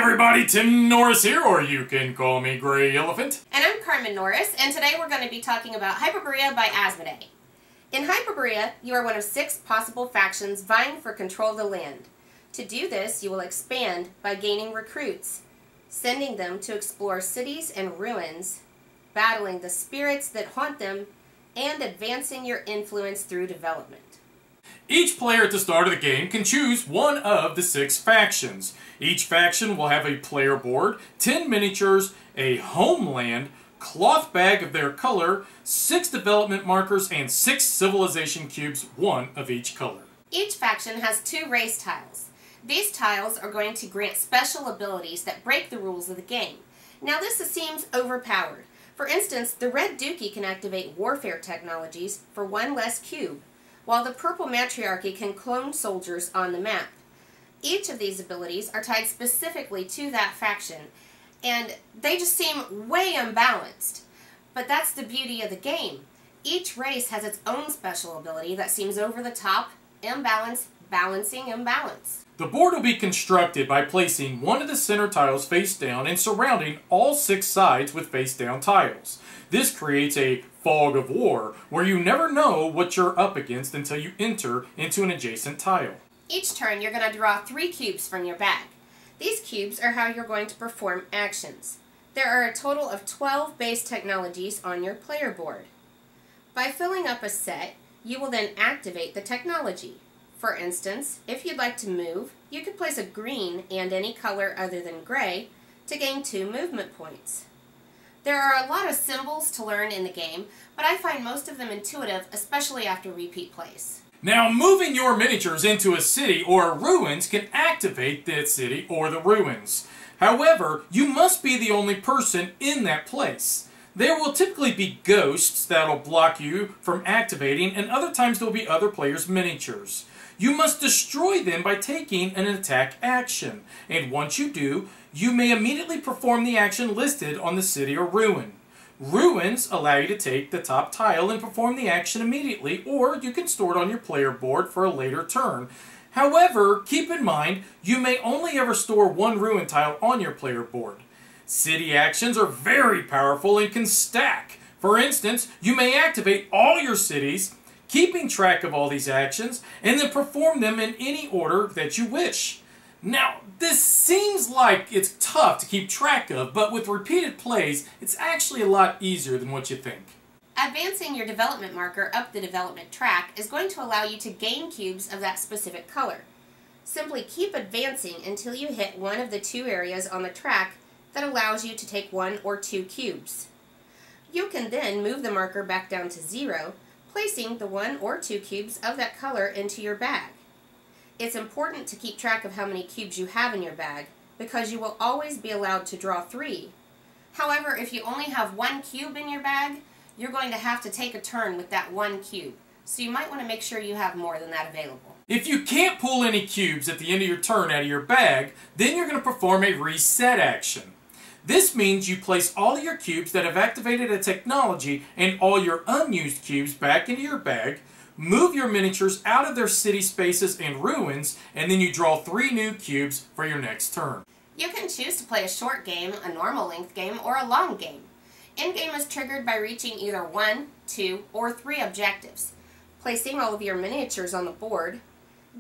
everybody, Tim Norris here, or you can call me GreyElephant. And I'm Carmen Norris, and today we're going to be talking about Hyperborea by Asmodee. In Hyperborea, you are one of 6 possible factions vying for control of the land. To do this, you will expand by gaining recruits, sending them to explore cities and ruins, battling the spirits that haunt them, and advancing your influence through development. Each player at the start of the game can choose one of the 6 factions. Each faction will have a player board, 10 miniatures, a homeland, cloth bag of their color, 6 development markers, and 6 civilization cubes, 1 of each color. Each faction has 2 race tiles. These tiles are going to grant special abilities that break the rules of the game. Now this seems overpowered. For instance, the red dookie can activate warfare technologies for 1 less cube, while the purple matriarchy can clone soldiers on the map. Each of these abilities are tied specifically to that faction, and they just seem way unbalanced. But that's the beauty of the game. Each race has its own special ability that seems over the top, imbalance, balancing imbalance. The board will be constructed by placing one of the center tiles face down and surrounding all 6 sides with face down tiles. This creates a fog of war, where you never know what you're up against until you enter into an adjacent tile. Each turn you're going to draw 3 cubes from your bag. These cubes are how you're going to perform actions. There are a total of 12 base technologies on your player board. By filling up a set, you will then activate the technology. For instance, if you'd like to move, you could place a green and any color other than gray to gain 2 movement points. There are a lot of symbols to learn in the game, but I find most of them intuitive, especially after repeat plays. Now, moving your miniatures into a city or ruins can activate that city or the ruins. However, you must be the only person in that place. There will typically be ghosts that'll block you from activating, and other times there will be other players' miniatures. You must destroy them by taking an attack action, and once you do, you may immediately perform the action listed on the city or ruin. Ruins allow you to take the top tile and perform the action immediately, or you can store it on your player board for a later turn. However, keep in mind, you may only ever store 1 ruin tile on your player board. City actions are very powerful and can stack. For instance, you may activate all your cities, keeping track of all these actions, and then perform them in any order that you wish. Now, this seems like it's tough to keep track of, but with repeated plays, it's actually a lot easier than what you think. Advancing your development marker up the development track is going to allow you to gain cubes of that specific color. Simply keep advancing until you hit one of the 2 areas on the track that allows you to take 1 or 2 cubes. You can then move the marker back down to 0, placing the 1 or 2 cubes of that color into your bag. It's important to keep track of how many cubes you have in your bag, because you will always be allowed to draw 3. However, if you only have 1 cube in your bag, you're going to have to take a turn with that 1 cube, so you might want to make sure you have more than that available. If you can't pull any cubes at the end of your turn out of your bag, then you're going to perform a reset action. This means you place all of your cubes that have activated a technology and all your unused cubes back into your bag, move your miniatures out of their city spaces and ruins, and then you draw 3 new cubes for your next turn. You can choose to play a short game, a normal length game, or a long game. Endgame is triggered by reaching either 1, 2, or 3 objectives, placing all of your miniatures on the board,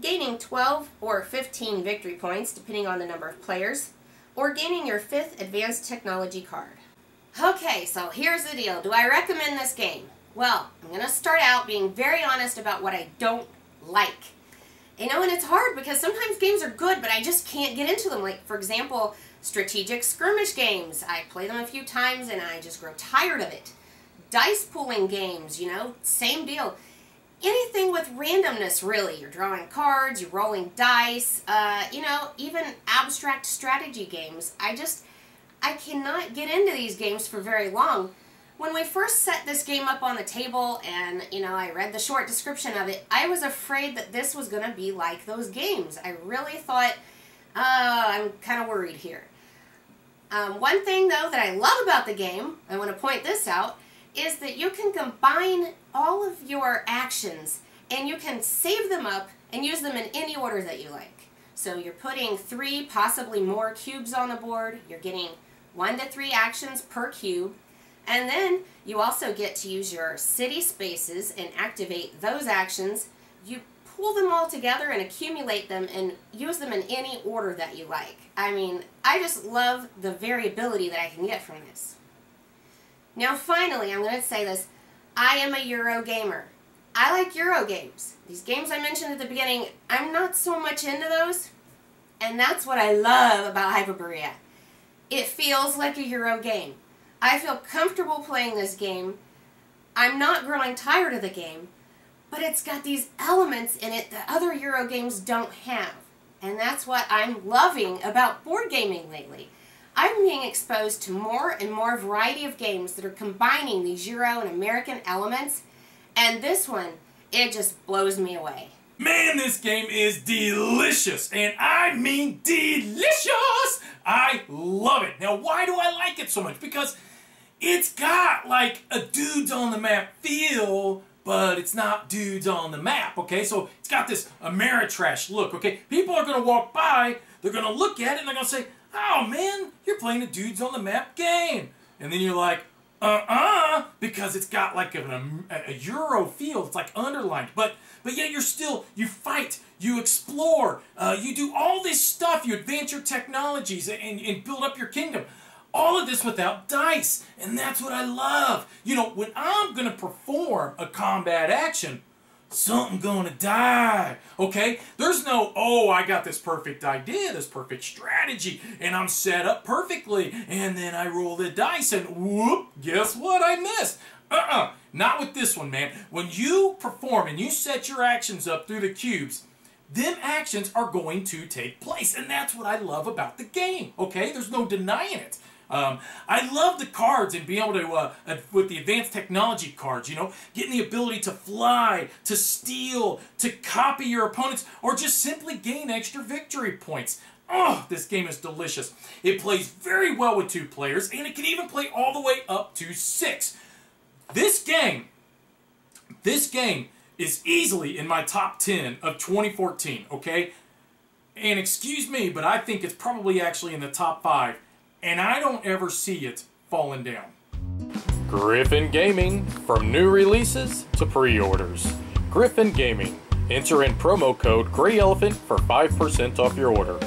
gaining 12 or 15 victory points depending on the number of players, or gaining your 5th advanced technology card. Okay, so here's the deal. Do I recommend this game? Well, I'm going to start out being very honest about what I don't like. You know, and it's hard because sometimes games are good, but I just can't get into them. Like, for example, strategic skirmish games. I play them a few times and I just grow tired of it. Dice pooling games, you know, same deal. Anything with randomness, really. You're drawing cards, you're rolling dice, you know, even abstract strategy games. I cannot get into these games for very long. When we first set this game up on the table and, you know, I read the short description of it, I was afraid that this was going to be like those games. I really thought, I'm kind of worried here. One thing, though, that I love about the game, I want to point this out, is that you can combine all of your actions and you can save them up and use them in any order that you like. So you're putting 3, possibly more cubes on the board. You're getting 1 to 3 actions per cube. And then you also get to use your city spaces and activate those actions. You pull them all together and accumulate them and use them in any order that you like. I mean, I just love the variability that I can get from this. Now finally, I'm going to say this, I am a Euro gamer. I like Euro games. These games I mentioned at the beginning, I'm not so much into those, and that's what I love about Hyperborea. It feels like a Euro game. I feel comfortable playing this game. I'm not growing tired of the game, but it's got these elements in it that other Euro games don't have. And that's what I'm loving about board gaming lately. I'm being exposed to more and more variety of games that are combining these Euro and American elements, and this one, it just blows me away. Man, this game is delicious, and I mean delicious! I love it. Now, why do I like it so much? Because it's got like a dudes on the map feel, but it's not dudes on the map, okay? So it's got this Ameritrash look, okay? People are going to walk by, they're going to look at it, and they're going to say, oh man, you're playing a dudes on the map game. And then you're like, because it's got like a Euro feel. It's like underlined, but yet you fight, you explore, you do all this stuff, you advance your technologies and build up your kingdom. All of this without dice, and that's what I love. You know, when I'm gonna perform a combat action, something gonna die, okay? There's no, oh, I got this perfect idea, this perfect strategy, and I'm set up perfectly, and then I roll the dice, and whoop, guess what? I missed. Not with this one, man. When you perform and you set your actions up through the cubes, them actions are going to take place, and that's what I love about the game, okay? There's no denying it. I love the cards and being able to, with the advanced technology cards, you know, getting the ability to fly, to steal, to copy your opponents, or just simply gain extra victory points. Oh, this game is delicious. It plays very well with 2 players, and it can even play all the way up to 6. This game is easily in my top 10 of 2014, okay? And excuse me, but I think it's probably actually in the top 5. And I don't ever see it falling down. Griffin Gaming, from new releases to pre-orders. Griffin Gaming. Enter in promo code GreyElephant for 5% off your order.